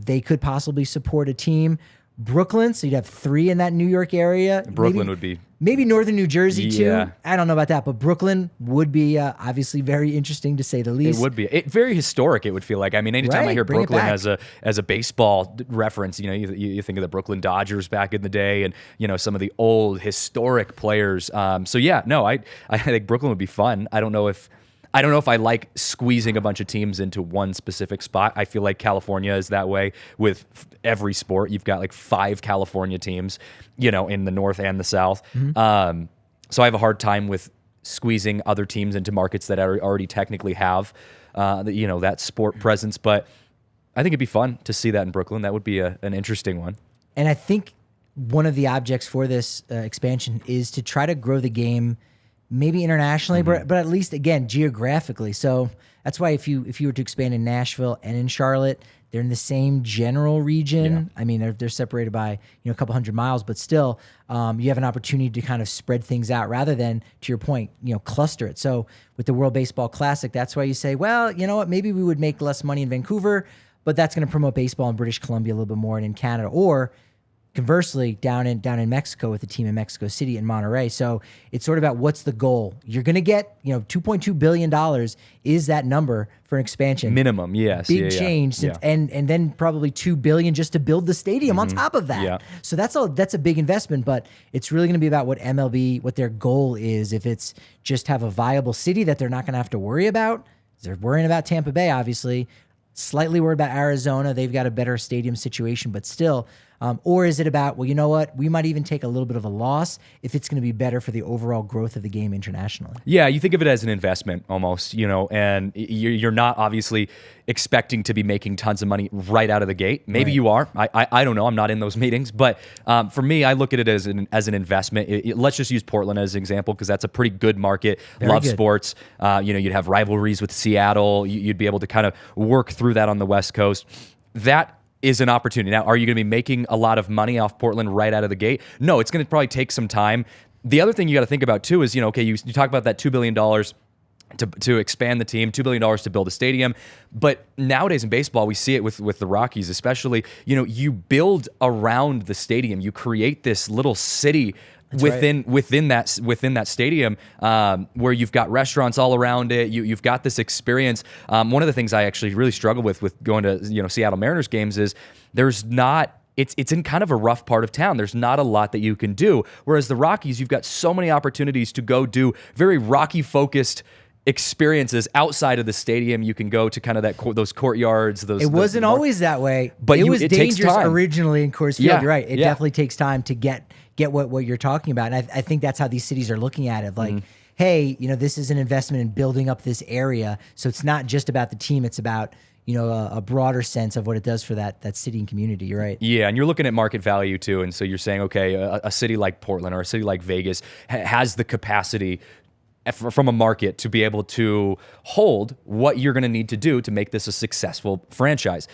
A: they could possibly support a team. Brooklyn, so you'd have 3 in that New York area.
B: Brooklyn would be...
A: Maybe northern New Jersey, too.
B: Yeah.
A: I don't know about that, but Brooklyn would be obviously very interesting, to say the least.
B: It would be. Very historic, it would feel like. I mean, anytime I hear
A: Bring it
B: Brooklyn
A: back.
B: as a baseball reference, you think of the Brooklyn Dodgers back in the day and, some of the old historic players. I think Brooklyn would be fun. I don't know if I like squeezing a bunch of teams into one specific spot. I feel like California is that way with every sport. You've got like 5 California teams, in the North and the South. So I have a hard time with squeezing other teams into markets that already technically have, that sport presence. But I think it'd be fun to see that in Brooklyn. That would be an interesting one.
A: And I think one of the objects for this expansion is to try to grow the game maybe internationally, but at least, again, geographically. So that's why if you were to expand in Nashville and in Charlotte, they're in the same general region. Yeah. I mean, they're separated by a couple hundred miles, but still, you have an opportunity to kind of spread things out rather than, to your point, cluster it. So with the World Baseball Classic, that's why you say, well, you know what, maybe we would make less money in Vancouver, but that's going to promote baseball in British Columbia a little bit more and in Canada, or conversely, down in Mexico with a team in Mexico City and Monterrey. So it's sort of about what's the goal. You're going to get, $2.2 billion is that number for an expansion.
B: Minimum, yes.
A: Big change. Since, and then probably $2 billion just to build the stadium on top of that.
B: Yeah.
A: So that's a big investment, but it's really going to be about what MLB, what their goal is. If it's just have a viable city that they're not going to have to worry about. They're worrying about Tampa Bay, obviously. Slightly worried about Arizona. They've got a better stadium situation, but still. Or is it about, well, you know what? We might even take a little bit of a loss if it's going to be better for the overall growth of the game internationally.
B: Yeah, you think of it as an investment almost, and you're not obviously expecting to be making tons of money right out of the gate. Maybe you are. I don't know. I'm not in those meetings. But for me, I look at it as an investment. Let's just use Portland as an example because that's a pretty good market. Love sports. You'd have rivalries with Seattle. You'd be able to kind of work through that on the West Coast. That is an opportunity. Now, are you going to be making a lot of money off Portland right out of the gate? No, it's going to probably take some time. The other thing you got to think about too is, you talk about that $2 billion to expand the team, $2 billion to build a stadium. But nowadays in baseball, we see it with the Rockies, especially, you build around the stadium. You create this little city within that stadium where you've got restaurants all around it. You've got this experience. One of the things I actually really struggle with going to Seattle Mariners games is there's not. It's in kind of a rough part of town. There's not a lot that you can do. Whereas the Rockies, you've got so many opportunities to go do very Rocky-focused experiences outside of the stadium. You can go to kind of those courtyards. It
A: wasn't always that way,
B: but
A: it was dangerous originally in Coors Field.
B: Yeah,
A: you're right. It definitely takes time to get what you're talking about. And I think that's how these cities are looking at it. Like, hey, this is an investment in building up this area. So it's not just about the team. It's about a broader sense of what it does for that city and community. You're right.
B: Yeah, and you're looking at market value too. And so you're saying, okay, a city like Portland or a city like Vegas has the capacity from a market to be able to hold what you're going to need to do to make this a successful franchise.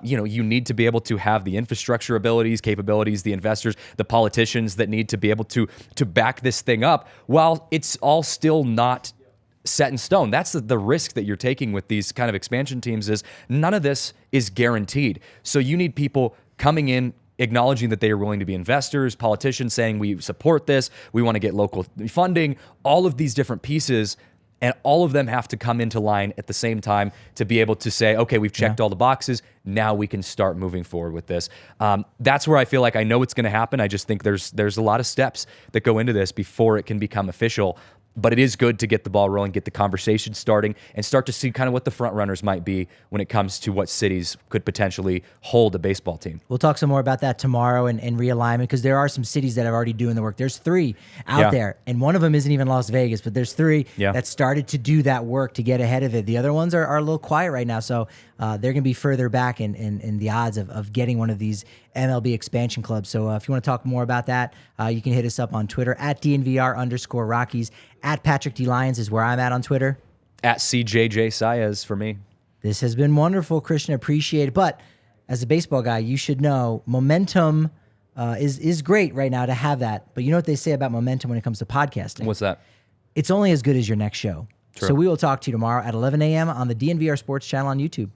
B: You need to be able to have the infrastructure abilities, capabilities, the investors, the politicians that need to be able to back this thing up while it's all still not set in stone. That's the risk that you're taking with these kind of expansion teams is none of this is guaranteed. So you need people coming in, acknowledging that they are willing to be investors, politicians saying we support this, we want to get local funding, all of these different pieces, and all of them have to come into line at the same time to be able to say, okay, we've checked all the boxes, now we can start moving forward with this. That's where I feel like I know it's going to happen. I just think there's a lot of steps that go into this before it can become official. But it is good to get the ball rolling, get the conversation starting, and start to see kind of what the front runners might be when it comes to what cities could potentially hold a baseball team.
A: We'll talk some more about that tomorrow and realignment, because there are some cities that are already doing the work. There's 3 out there, and one of them isn't even Las Vegas, but there's 3 that started to do that work to get ahead of it. The other ones are a little quiet right now, so they're going to be further back in the odds of getting one of these MLB expansion clubs. So if you want to talk more about that, you can hit us up on Twitter at DNVR_Rockies. At Patrick D. Lyons is where I'm at on Twitter.
B: At CJJ Saez for me.
A: This has been wonderful, Christian. Appreciate it. But as a baseball guy, you should know momentum is great right now to have that. But you know what they say about momentum when it comes to podcasting?
B: What's that?
A: It's only as good as your next show.
B: True.
A: So we will talk to you tomorrow at 11 a.m. on the DNVR Sports channel on YouTube.